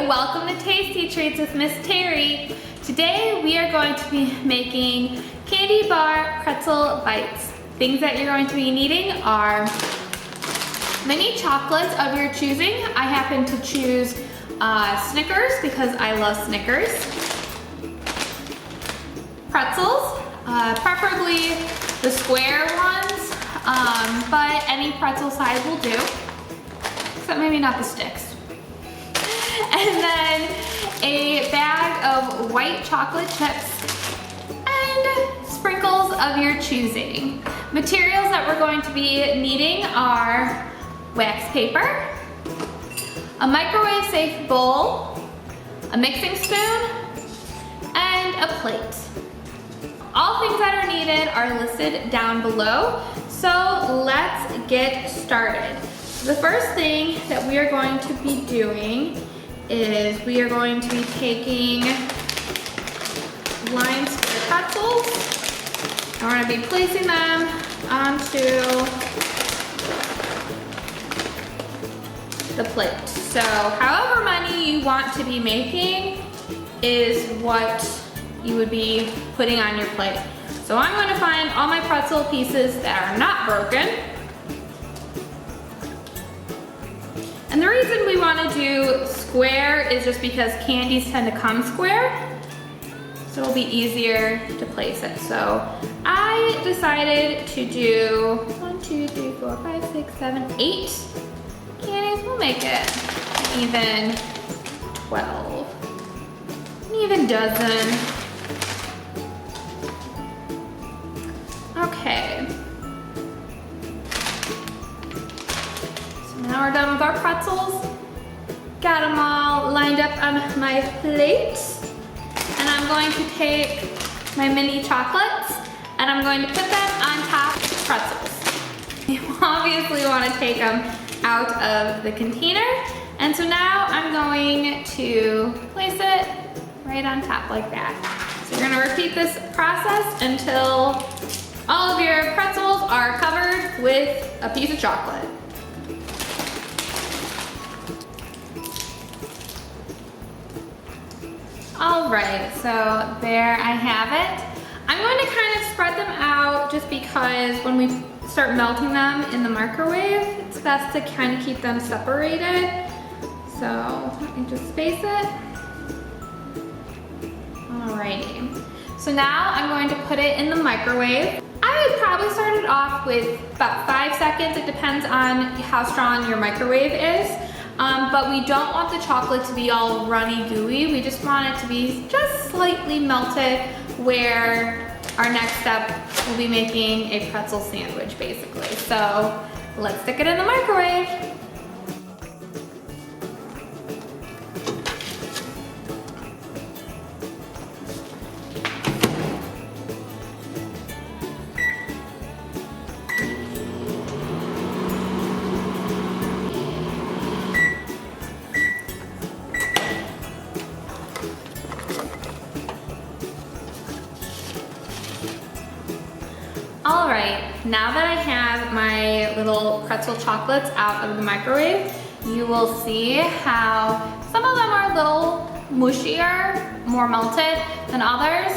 welcome to Tasty Treats with Miss Terry. Today we are going to be making candy bar pretzel bites. Things that you're going to be needing are mini chocolates of your choosing. I happen to choose Snickers because I love Snickers. Pretzels, preferably the square ones, but any pretzel size will do, except maybe not the sticks. And then a bag of white chocolate chips and sprinkles of your choosing. Materials that we're going to be needing are wax paper, a microwave safe bowl, a mixing spoon, and a plate. All things that are needed are listed down below, so let's get started. The first thing that we are going to be doing is we are going to be taking lime square pretzels, and we're going to be placing them onto the plate. So however many you want to be making is what you would be putting on your plate. So I'm going to find all my pretzel pieces that are not broken. And the reason we want to do square is just because candies tend to come square, so it'll be easier to place it. So I decided to do 1, 2, 3, 4, 5, 6, 7, 8 candies. We'll make it even 12, an even dozen. Okay. Now we're done with our pretzels. Got them all lined up on my plate. And I'm going to take my mini chocolates and I'm going to put them on top of the pretzels. You obviously want to take them out of the container. And so now I'm going to place it right on top like that. So you're going to repeat this process until all of your pretzels are covered with a piece of chocolate. All right, so there I have it. I'm going to kind of spread them out just because when we start melting them in the microwave, it's best to kind of keep them separated. So let me just space it. Alrighty. So now I'm going to put it in the microwave. I would probably start it off with about 5 seconds. It depends on how strong your microwave is. But we don't want the chocolate to be all runny gooey. We just want it to be just slightly melted, where our next step will be making a pretzel sandwich basically. So let's stick it in the microwave. All right, now that I have my little pretzel chocolates out of the microwave, you will see how some of them are a little mushier, more melted than others,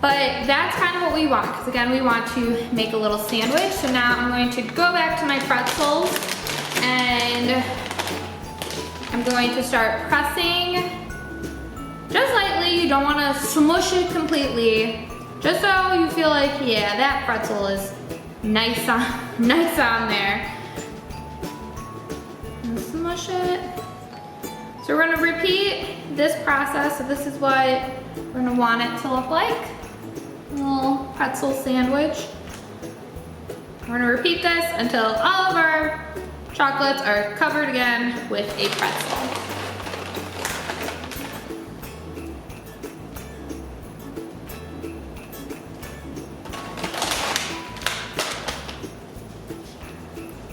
but that's kind of what we want, because again, we want to make a little sandwich. So now I'm going to go back to my pretzels and I'm going to start pressing just lightly. You don't want to smush it completely. Just so you feel like, yeah, that pretzel is nice on there. And smush it. So we're gonna repeat this process. So this is what we're gonna want it to look like. A little pretzel sandwich. We're gonna repeat this until all of our chocolates are covered again with a pretzel.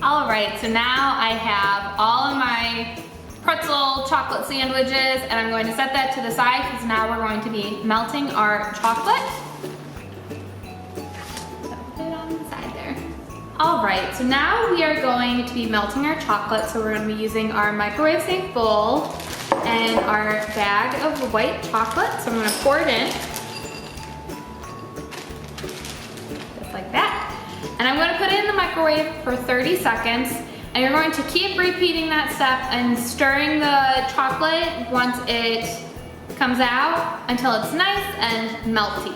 All right, so now I have all of my pretzel chocolate sandwiches and I'm going to set that to the side because now we're going to be melting our chocolate. So put it on the side there. All right, so now we are going to be melting our chocolate. So we're going to be using our microwave safe bowl. and our bag of white chocolate. So I'm gonna pour it in. Just like that. And I'm gonna put it in the microwave for 30 seconds. And you're going to keep repeating that step and stirring the chocolate once it comes out until it's nice and melty.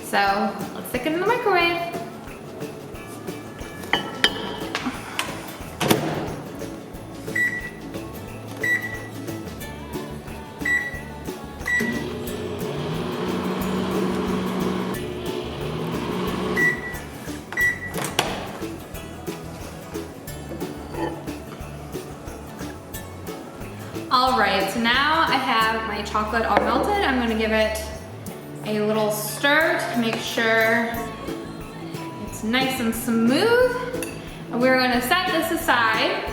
So let's stick it in the microwave. All right, so now I have my chocolate all melted. I'm gonna give it a little stir to make sure it's nice and smooth. And we're gonna set this aside.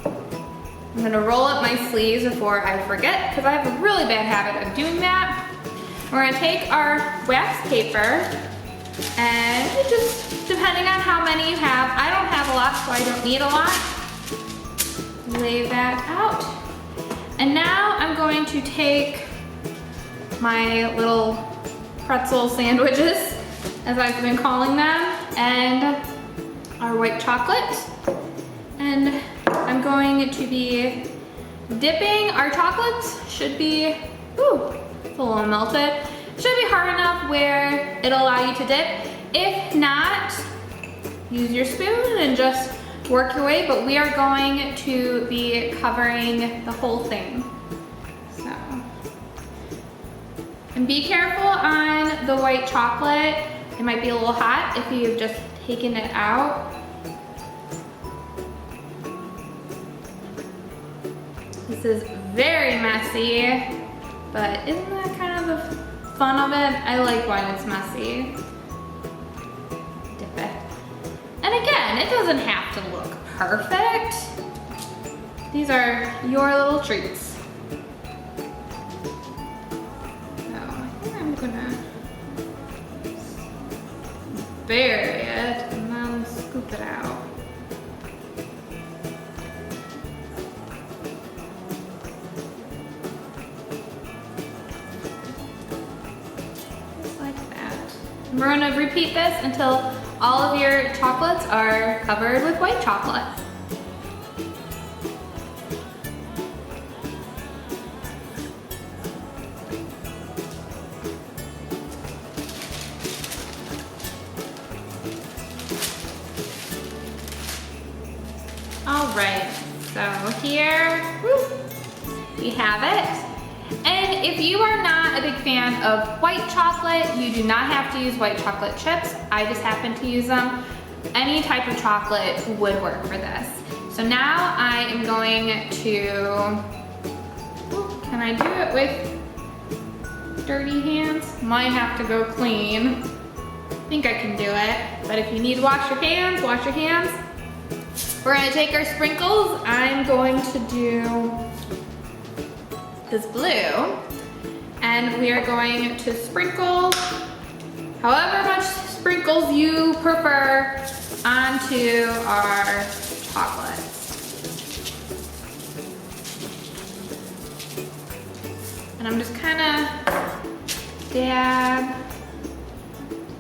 I'm gonna roll up my sleeves before I forget, because I have a really bad habit of doing that. We're gonna take our wax paper and just, depending on how many you have, I don't have a lot, so I don't need a lot. Lay that out. And now I'm going to take my little pretzel sandwiches, as I've been calling them, and our white chocolate. And I'm going to be dipping our chocolates. Should be, ooh, it's a little melted. Should be hard enough where it'll allow you to dip. If not, use your spoon and just work your way, but we are going to be covering the whole thing. So, and be careful on the white chocolate. It might be a little hot if you've just taken it out. This is very messy, but isn't that kind of the fun of it? I like when it's messy. Dip it. And again, it doesn't have to look perfect. These are your little treats. So I think I'm gonna bury it and then scoop it out. Just like that. And we're gonna repeat this until all of your chocolates are covered with white chocolate. All right, so here we have it. And if you are not a big fan of white chocolate, you do not have to use white chocolate chips. I just happen to use them. Any type of chocolate would work for this. So now I am going to, can I do it with dirty hands? Might have to go clean. I think I can do it, but if you need to wash your hands, wash your hands. We're gonna take our sprinkles. I'm going to do this blue, and we are going to sprinkle however much sprinkles you prefer onto our chocolate. And I'm just kind of dab,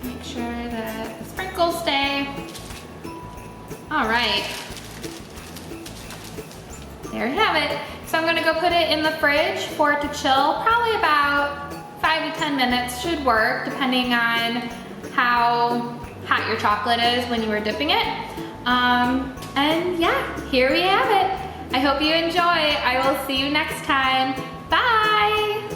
make sure that the sprinkles stay. All right, there you have it. So I'm gonna go put it in the fridge for it to chill, probably about 5 to 10 minutes should work, depending on how hot your chocolate is when you were dipping it. And yeah, here we have it. I hope you enjoy. I will see you next time. Bye.